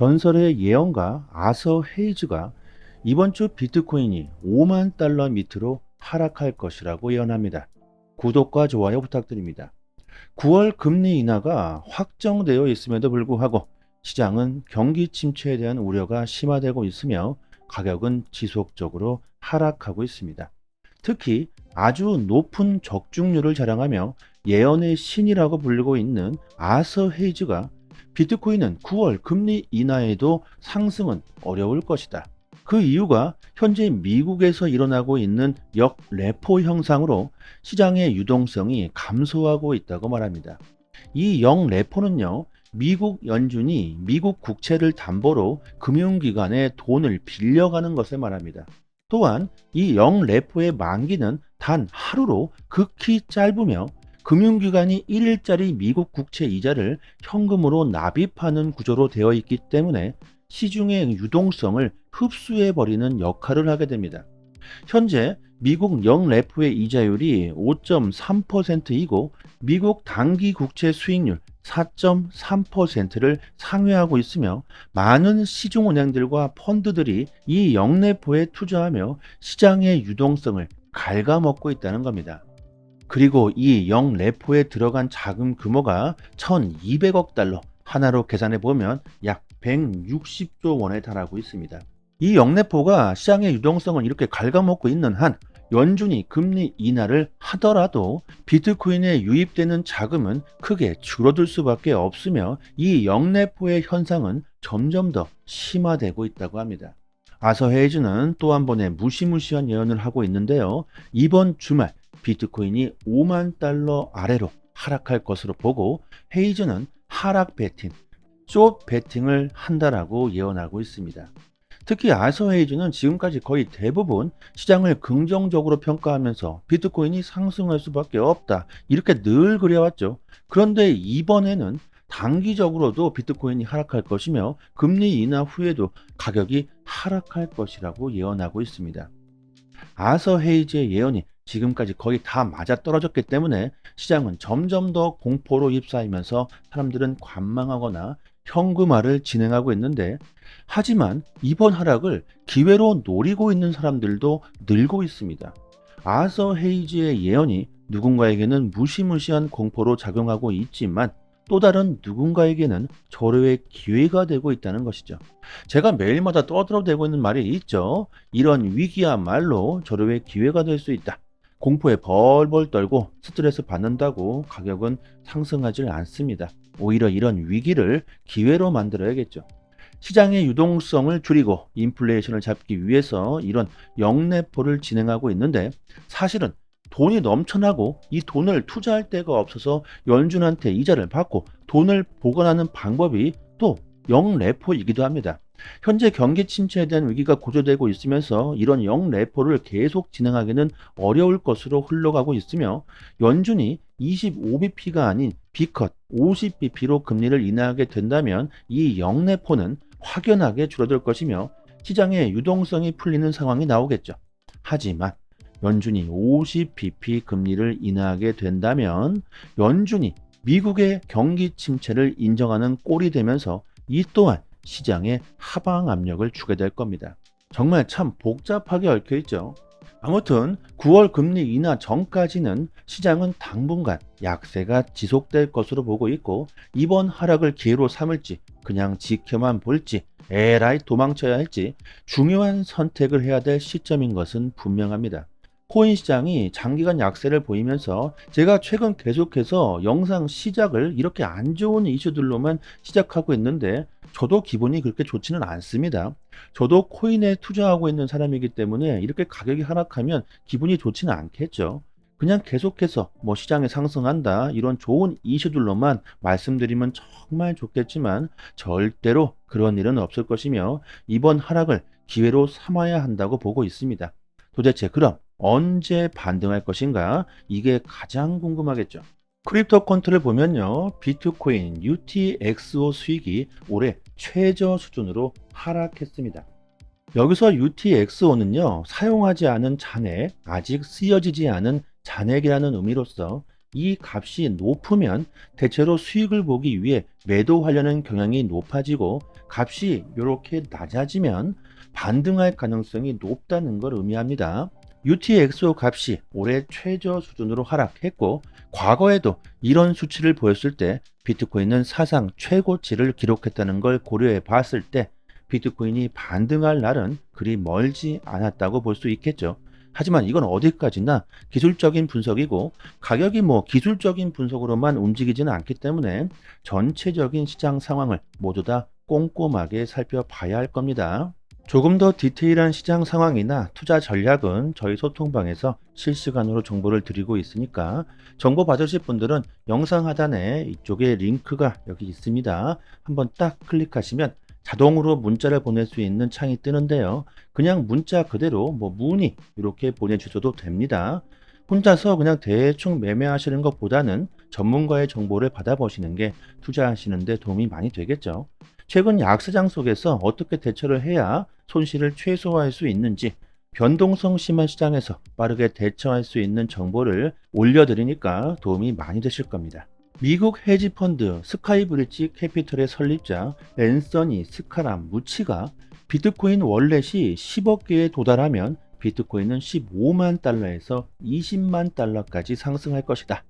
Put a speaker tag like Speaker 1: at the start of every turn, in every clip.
Speaker 1: 전설의 예언가 아서 헤이즈가 이번 주 비트코인이 5만 달러 밑으로 하락할 것이라고 예언합니다. 구독과 좋아요 부탁드립니다. 9월 금리 인하가 확정되어 있음에도 불구하고 시장은 경기 침체에 대한 우려가 심화되고 있으며 가격은 지속적으로 하락하고 있습니다. 특히 아주 높은 적중률을 자랑하며 예언의 신이라고 불리고 있는 아서 헤이즈가 비트코인은 9월 금리 인하에도 상승은 어려울 것이다. 그 이유가 현재 미국에서 일어나고 있는 역레포 형상으로 시장의 유동성이 감소하고 있다고 말합니다. 이 역레포는요, 미국 연준이 미국 국채를 담보로 금융기관에 돈을 빌려가는 것을 말합니다. 또한 이 역레포의 만기는 단 하루로 극히 짧으며 금융기관이 1일짜리 미국 국채 이자를 현금으로 납입하는 구조로 되어 있기 때문에 시중의 유동성을 흡수해버리는 역할을 하게 됩니다. 현재 미국 영레포의 이자율이 5.3%이고 미국 단기 국채 수익률 4.3%를 상회하고 있으며 많은 시중은행들과 펀드들이 이 영레포에 투자하며 시장의 유동성을 갉아먹고 있다는 겁니다. 그리고 이 영레포에 들어간 자금 규모가 1200억 달러, 하나로 계산해 보면 약 160조 원에 달하고 있습니다. 이 영레포가 시장의 유동성을 이렇게 갉아먹고 있는 한 연준이 금리 인하를 하더라도 비트코인에 유입되는 자금은 크게 줄어들 수밖에 없으며 이 영레포의 현상은 점점 더 심화되고 있다고 합니다. 아서 헤이즈는 또 한 번의 무시무시한 예언을 하고 있는데요. 이번 주말 비트코인이 5만 달러 아래로 하락할 것으로 보고 헤이즈는 하락 베팅, 숏 베팅을 한다라고 예언하고 있습니다. 특히 아서 헤이즈는 지금까지 거의 대부분 시장을 긍정적으로 평가하면서 비트코인이 상승할 수밖에 없다, 이렇게 늘 그래왔죠. 그런데 이번에는 단기적으로도 비트코인이 하락할 것이며 금리 인하 후에도 가격이 하락할 것이라고 예언하고 있습니다. 아서 헤이즈의 예언이 지금까지 거의 다 맞아떨어졌기 때문에 시장은 점점 더 공포로 휩싸이면서 사람들은 관망하거나 현금화를 진행하고 있는데, 하지만 이번 하락을 기회로 노리고 있는 사람들도 늘고 있습니다. 아서 헤이즈의 예언이 누군가에게는 무시무시한 공포로 작용하고 있지만 또 다른 누군가에게는 절호의 기회가 되고 있다는 것이죠. 제가 매일마다 떠들어대고 있는 말이 있죠. 이런 위기야말로 절호의 기회가 될 수 있다. 공포에 벌벌 떨고 스트레스 받는다고 가격은 상승하지 않습니다. 오히려 이런 위기를 기회로 만들어야겠죠. 시장의 유동성을 줄이고 인플레이션을 잡기 위해서 이런 영레포를 진행하고 있는데, 사실은 돈이 넘쳐나고 이 돈을 투자할 데가 없어서 연준한테 이자를 받고 돈을 보관하는 방법이 또 영레포이기도 합니다. 현재 경기 침체에 대한 위기가 고조되고 있으면서 이런 영레포를 계속 진행하기는 어려울 것으로 흘러가고 있으며, 연준이 25bp가 아닌 B컷 50bp로 금리를 인하하게 된다면 이 영레포는 확연하게 줄어들 것이며 시장의 유동성이 풀리는 상황이 나오겠죠. 하지만 연준이 50bp 금리를 인하하게 된다면 연준이 미국의 경기 침체를 인정하는 꼴이 되면서 이 또한 시장에 하방 압력을 주게 될 겁니다. 정말 참 복잡하게 얽혀 있죠. 아무튼 9월 금리 인하 전까지는 시장은 당분간 약세가 지속될 것으로 보고 있고, 이번 하락을 기회로 삼을지 그냥 지켜만 볼지 에라이 도망쳐야 할지 중요한 선택을 해야 될 시점인 것은 분명합니다. 코인 시장이 장기간 약세를 보이면서 제가 최근 계속해서 영상 시작을 이렇게 안 좋은 이슈들로만 시작하고 있는데, 저도 기분이 그렇게 좋지는 않습니다. 저도 코인에 투자하고 있는 사람이기 때문에 이렇게 가격이 하락하면 기분이 좋지는 않겠죠. 그냥 계속해서 뭐 시장이 상승한다 이런 좋은 이슈들로만 말씀드리면 정말 좋겠지만 절대로 그런 일은 없을 것이며 이번 하락을 기회로 삼아야 한다고 보고 있습니다. 도대체 그럼 언제 반등할 것인가? 이게 가장 궁금하겠죠. 크립토 콘트를 보면요, 비트코인 UTXO 수익이 올해 최저 수준으로 하락했습니다. 여기서 UTXO는요, 사용하지 않은 잔액, 아직 쓰여지지 않은 잔액이라는 의미로서 이 값이 높으면 대체로 수익을 보기 위해 매도하려는 경향이 높아지고 값이 이렇게 낮아지면 반등할 가능성이 높다는 걸 의미합니다. UTXO 값이 올해 최저 수준으로 하락했고 과거에도 이런 수치를 보였을 때 비트코인은 사상 최고치를 기록했다는 걸 고려해 봤을 때 비트코인이 반등할 날은 그리 멀지 않았다고 볼 수 있겠죠. 하지만 이건 어디까지나 기술적인 분석이고 가격이 기술적인 분석으로만 움직이지는 않기 때문에 전체적인 시장 상황을 모두 다 꼼꼼하게 살펴봐야 할 겁니다. 조금 더 디테일한 시장 상황이나 투자 전략은 저희 소통방에서 실시간으로 정보를 드리고 있으니까 정보 받으실 분들은 영상 하단에 이쪽에 링크가 여기 있습니다. 한번 딱 클릭하시면 자동으로 문자를 보낼 수 있는 창이 뜨는데요. 그냥 문자 그대로 문의 이렇게 보내주셔도 됩니다. 혼자서 그냥 대충 매매하시는 것보다는 전문가의 정보를 받아보시는 게 투자하시는 데 도움이 많이 되겠죠. 최근 약세장 속에서 어떻게 대처를 해야 손실을 최소화할 수 있는지 변동성 심한 시장에서 빠르게 대처할 수 있는 정보를 올려드리니까 도움이 많이 되실 겁니다. 미국 헤지펀드 스카이브리지 캐피털의 설립자 앤서니 스카람 무치가 비트코인 월렛이 10억 개에 도달하면 비트코인은 15만 달러에서 20만 달러까지 상승할 것이다.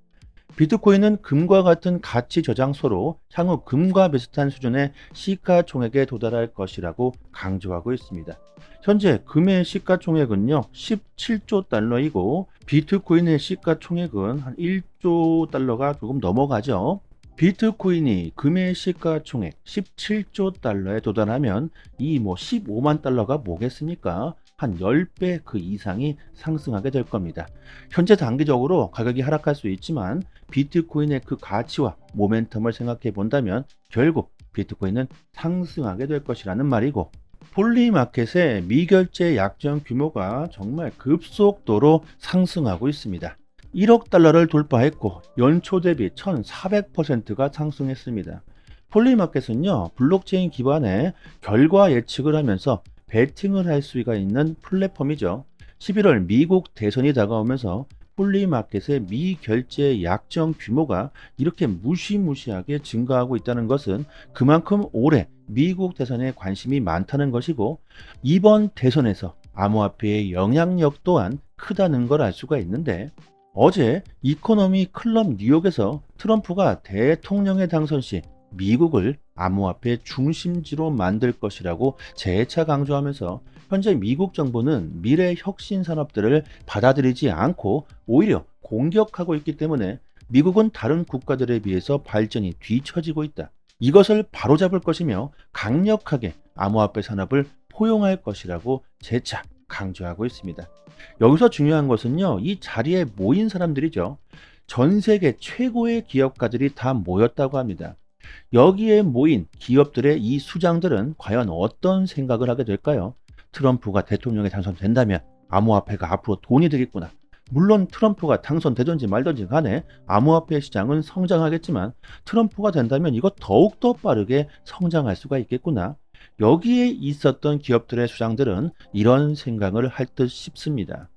Speaker 1: 비트코인은 금과 같은 가치 저장소로 향후 금과 비슷한 수준의 시가총액에 도달할 것이라고 강조하고 있습니다. 현재 금의 시가총액은요 17조 달러이고 비트코인의 시가총액은 한 1조 달러가 조금 넘어가죠. 비트코인이 금의 시가총액 17조 달러에 도달하면 이 15만 달러가 뭐겠습니까? 한 10배 그 이상이 상승하게 될 겁니다. 현재 단기적으로 가격이 하락할 수 있지만 비트코인의 그 가치와 모멘텀을 생각해 본다면 결국 비트코인은 상승하게 될 것이라는 말이고 폴리마켓의 미결제 약정 규모가 정말 급속도로 상승하고 있습니다. 1억 달러를 돌파했고 연초 대비 1400%가 상승했습니다. 폴리마켓은요 블록체인 기반의 결과 예측을 하면서 베팅을 할 수가 있는 플랫폼이죠. 11월 미국 대선이 다가오면서 폴리마켓의 미결제 약정 규모가 이렇게 무시무시하게 증가하고 있다는 것은 그만큼 올해 미국 대선에 관심이 많다는 것이고 이번 대선에서 암호화폐의 영향력 또한 크다는 걸 알 수가 있는데 어제 이코노미 클럽 뉴욕에서 트럼프가 대통령에 당선 시 미국을 암호화폐 중심지로 만들 것이라고 재차 강조하면서 현재 미국 정부는 미래 혁신 산업들을 받아들이지 않고 오히려 공격하고 있기 때문에 미국은 다른 국가들에 비해서 발전이 뒤처지고 있다. 이것을 바로잡을 것이며 강력하게 암호화폐 산업을 포용할 것이라고 재차 강조하고 있습니다. 여기서 중요한 것은요, 이 자리에 모인 사람들이죠. 전 세계 최고의 기업가들이 다 모였다고 합니다. 여기에 모인 기업들의 이 수장들은 과연 어떤 생각을 하게 될까요? 트럼프가 대통령에 당선된다면 암호화폐가 앞으로 돈이 되겠구나. 물론 트럼프가 당선되든지 말든지 간에 암호화폐 시장은 성장하겠지만 트럼프가 된다면 이거 더욱더 빠르게 성장할 수가 있겠구나. 여기에 있었던 기업들의 수장들은 이런 생각을 할 듯 싶습니다.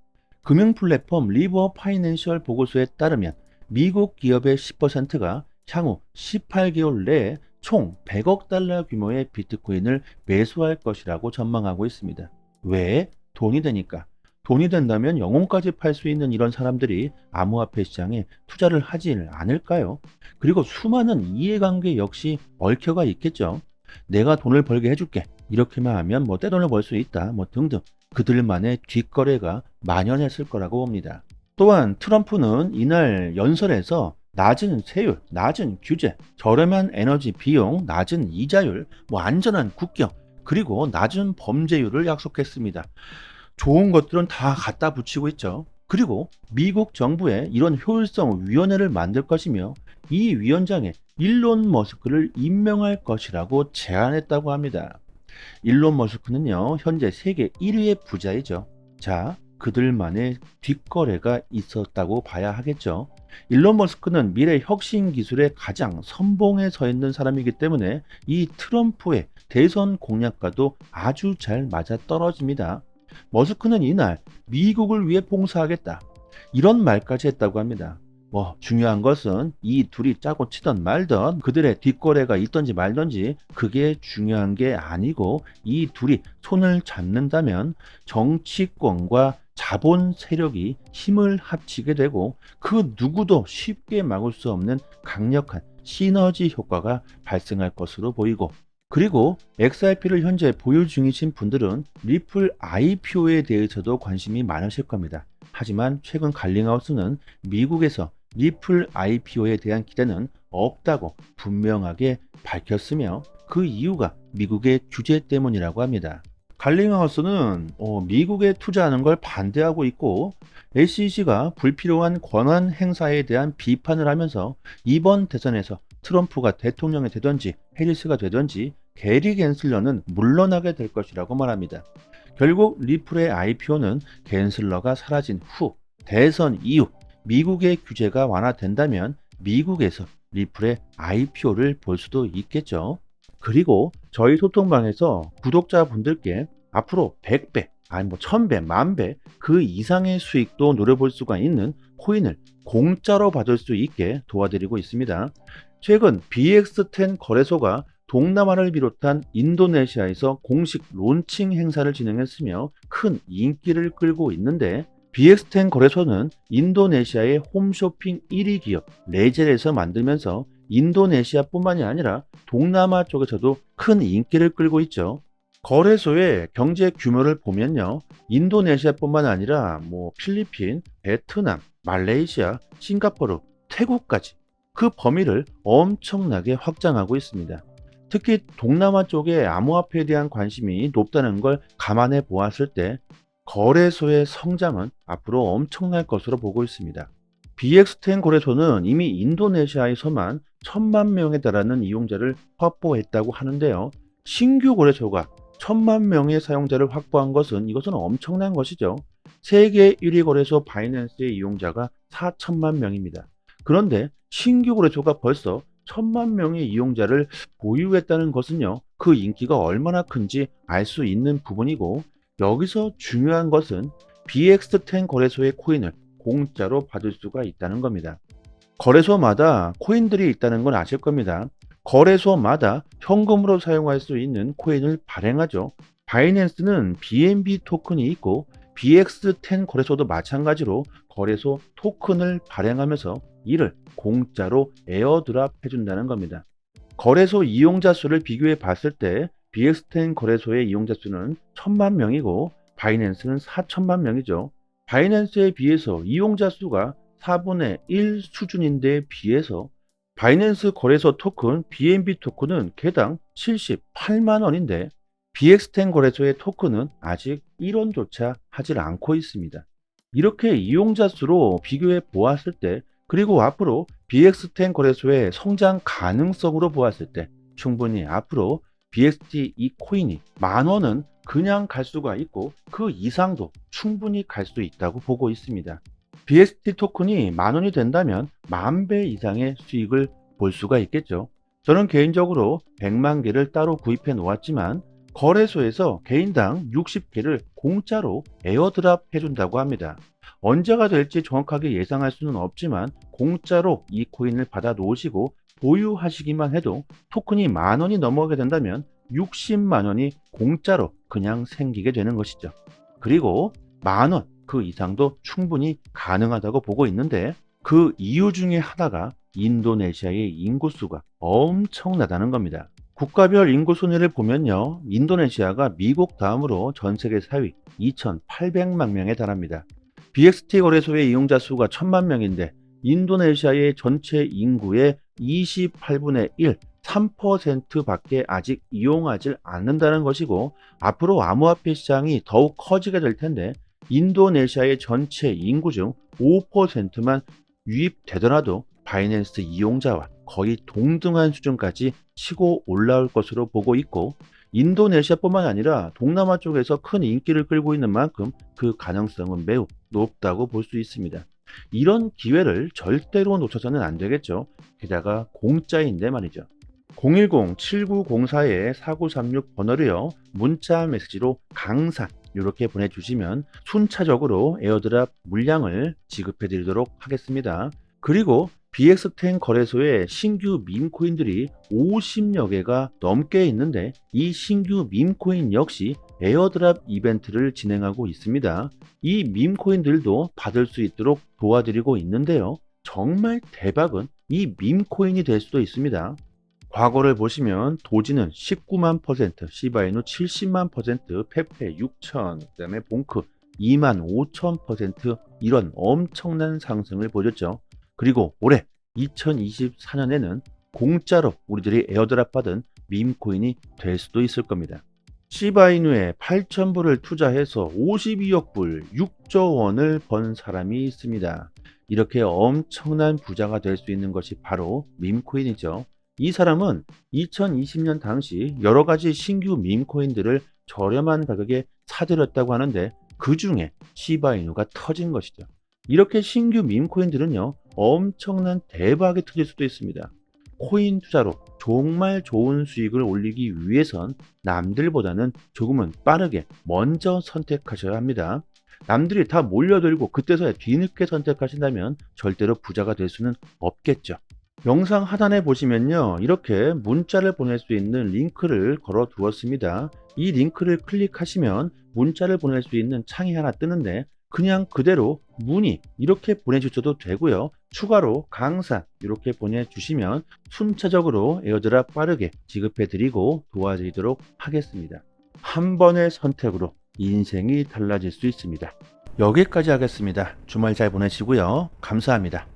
Speaker 1: 금융 플랫폼 리버 파이낸셜 보고서에 따르면 미국 기업의 10%가 향후 18개월 내에 총 100억 달러 규모의 비트코인을 매수할 것이라고 전망하고 있습니다. 왜? 돈이 되니까. 돈이 된다면 영혼까지 팔 수 있는 이런 사람들이 암호화폐 시장에 투자를 하지 않을까요? 그리고 수많은 이해관계 역시 얽혀가 있겠죠. 내가 돈을 벌게 해줄게. 이렇게만 하면 떼돈을 벌 수 있다. 등등. 그들만의 뒷거래가 만연했을 거라고 봅니다. 또한 트럼프는 이날 연설에서 낮은 세율, 낮은 규제, 저렴한 에너지 비용, 낮은 이자율, 안전한 국경, 그리고 낮은 범죄율을 약속했습니다. 좋은 것들은 다 갖다 붙이고 있죠. 그리고 미국 정부에 이런 효율성 위원회를 만들 것이며 이 위원장에 일론 머스크를 임명할 것이라고 제안했다고 합니다. 일론 머스크는요, 현재 세계 1위의 부자이죠. 자, 그들만의 뒷거래가 있었다고 봐야 하겠죠. 일론 머스크는 미래 혁신 기술의 가장 선봉에 서 있는 사람이기 때문에 이 트럼프의 대선 공약과도 아주 잘 맞아 떨어집니다. 머스크는 이날 미국을 위해 봉사하겠다. 이런 말까지 했다고 합니다. 중요한 것은 이 둘이 짜고 치던 말던 그들의 뒷거래가 있던지 말던지 그게 중요한 게 아니고 이 둘이 손을 잡는다면 정치권과 자본 세력이 힘을 합치게 되고 그 누구도 쉽게 막을 수 없는 강력한 시너지 효과가 발생할 것으로 보이고, 그리고 XRP를 현재 보유 중이신 분들은 리플 IPO에 대해서도 관심이 많으실 겁니다. 하지만 최근 갈링하우스는 미국에서 리플 IPO에 대한 기대는 없다고 분명하게 밝혔으며 그 이유가 미국의 규제 때문이라고 합니다. 갈링하우스는 미국에 투자하는 걸 반대하고 있고 SEC가 불필요한 권한 행사에 대한 비판을 하면서 이번 대선에서 트럼프가 대통령이 되든지 해리스가 되든지 게리 갠슬러는 물러나게 될 것이라고 말합니다. 결국 리플의 IPO는 갠슬러가 사라진 후 대선 이후 미국의 규제가 완화된다면 미국에서 리플의 IPO를 볼 수도 있겠죠. 그리고 저희 소통방에서 구독자분들께 앞으로 100배, 아니 1000배, 만배 그 이상의 수익도 노려볼 수가 있는 코인을 공짜로 받을 수 있게 도와드리고 있습니다. 최근 BX10 거래소가 동남아를 비롯한 인도네시아에서 공식 론칭 행사를 진행했으며 큰 인기를 끌고 있는데, BX10 거래소는 인도네시아의 홈쇼핑 1위 기업 레젤에서 만들면서 인도네시아뿐만이 아니라 동남아 쪽에서도 큰 인기를 끌고 있죠. 거래소의 경제 규모를 보면요, 인도네시아뿐만 아니라 필리핀, 베트남, 말레이시아, 싱가포르, 태국까지 그 범위를 엄청나게 확장하고 있습니다. 특히 동남아 쪽에 암호화폐에 대한 관심이 높다는 걸 감안해 보았을 때 거래소의 성장은 앞으로 엄청날 것으로 보고 있습니다. BX10 거래소는 이미 인도네시아에서만 1000만 명에 달하는 이용자를 확보했다고 하는데요. 신규 거래소가 1000만 명의 사용자를 확보한 것은 이것은 엄청난 것이죠. 세계 1위 거래소 바이낸스의 이용자가 4천만 명입니다. 그런데 신규 거래소가 벌써 1000만 명의 이용자를 보유했다는 것은요, 그 인기가 얼마나 큰지 알 수 있는 부분이고, 여기서 중요한 것은 BX10 거래소의 코인을 공짜로 받을 수가 있다는 겁니다. 거래소마다 코인들이 있다는 건 아실 겁니다. 거래소마다 현금으로 사용할 수 있는 코인을 발행하죠. 바이낸스는 BNB 토큰이 있고 BX10 거래소도 마찬가지로 거래소 토큰을 발행하면서 이를 공짜로 에어드랍 해준다는 겁니다. 거래소 이용자 수를 비교해 봤을 때 BX10 거래소의 이용자 수는 1000만 명이고 바이낸스는 4천만 명이죠. 바이낸스에 비해서 이용자 수가 4분의 1 수준인데 비해서 바이낸스 거래소 토큰 BNB 토큰은 개당 78만 원인데 BX10 거래소의 토큰은 아직 1원조차 하질 않고 있습니다. 이렇게 이용자 수로 비교해 보았을 때, 그리고 앞으로 BX10 거래소의 성장 가능성으로 보았을 때 충분히 앞으로 BXT 이 코인이 10,000원은 그냥 갈 수가 있고 그 이상도 충분히 갈 수 있다고 보고 있습니다. BXT 토큰이 10,000원이 된다면 10,000배 이상의 수익을 볼 수가 있겠죠. 저는 개인적으로 100만 개를 따로 구입해 놓았지만 거래소에서 개인당 60개를 공짜로 에어드랍 해준다고 합니다. 언제가 될지 정확하게 예상할 수는 없지만 공짜로 이 코인을 받아 놓으시고 보유하시기만 해도 토큰이 10,000원이 넘어가게 된다면 60만 원이 공짜로 그냥 생기게 되는 것이죠. 그리고 10,000원 그 이상도 충분히 가능하다고 보고 있는데, 그 이유 중에 하나가 인도네시아의 인구수가 엄청나다는 겁니다. 국가별 인구 순위를 보면요, 인도네시아가 미국 다음으로 전 세계 4위 2,800만 명에 달합니다. BXT 거래소의 이용자 수가 1000만 명인데 인도네시아의 전체 인구의 28분의 1, 3%밖에 아직 이용하지 않는다는 것이고, 앞으로 암호화폐 시장이 더욱 커지게 될 텐데 인도네시아의 전체 인구 중 5%만 유입되더라도 바이낸스 이용자와 거의 동등한 수준까지 치고 올라올 것으로 보고 있고, 인도네시아뿐만 아니라 동남아 쪽에서 큰 인기를 끌고 있는 만큼 그 가능성은 매우 높다고 볼 수 있습니다. 이런 기회를 절대로 놓쳐서는 안 되겠죠. 게다가 공짜인데 말이죠. 010-7904-4936 번호로요, 문자 메시지로 강산 이렇게 보내주시면 순차적으로 에어드랍 물량을 지급해 드리도록 하겠습니다. 그리고 BX10 거래소에 신규 밈코인들이 50여 개가 넘게 있는데 이 신규 밈코인 역시 에어드랍 이벤트를 진행하고 있습니다. 이 밈코인들도 받을 수 있도록 도와드리고 있는데요. 정말 대박은 이 밈코인이 될 수도 있습니다. 과거를 보시면 도지는 19만 %, 시바이누 70만 %, 페페 6천, 그다음에 봉크 2만 5천 %, 이런 엄청난 상승을 보였죠. 그리고 올해 2024년에는 공짜로 우리들이 에어드랍 받은 밈코인이 될 수도 있을 겁니다. 시바이누에 8,000불을 투자해서 52억 불, 6조 원을 번 사람이 있습니다. 이렇게 엄청난 부자가 될 수 있는 것이 바로 밈코인이죠. 이 사람은 2020년 당시 여러 가지 신규 밈코인들을 저렴한 가격에 사들였다고 하는데 그 중에 시바이누가 터진 것이죠. 이렇게 신규 밈코인들은요, 엄청난 대박이 터질 수도 있습니다. 코인 투자로 정말 좋은 수익을 올리기 위해선 남들보다는 조금은 빠르게 먼저 선택하셔야 합니다. 남들이 다 몰려들고 그때서야 뒤늦게 선택하신다면 절대로 부자가 될 수는 없겠죠. 영상 하단에 보시면요, 이렇게 문자를 보낼 수 있는 링크를 걸어 두었습니다. 이 링크를 클릭하시면 문자를 보낼 수 있는 창이 하나 뜨는데 그냥 그대로 문의 이렇게 보내주셔도 되고요. 추가로 강사 이렇게 보내주시면 순차적으로 에어드랍 빠르게 지급해 드리고 도와드리도록 하겠습니다. 한 번의 선택으로 인생이 달라질 수 있습니다. 여기까지 하겠습니다. 주말 잘 보내시고요. 감사합니다.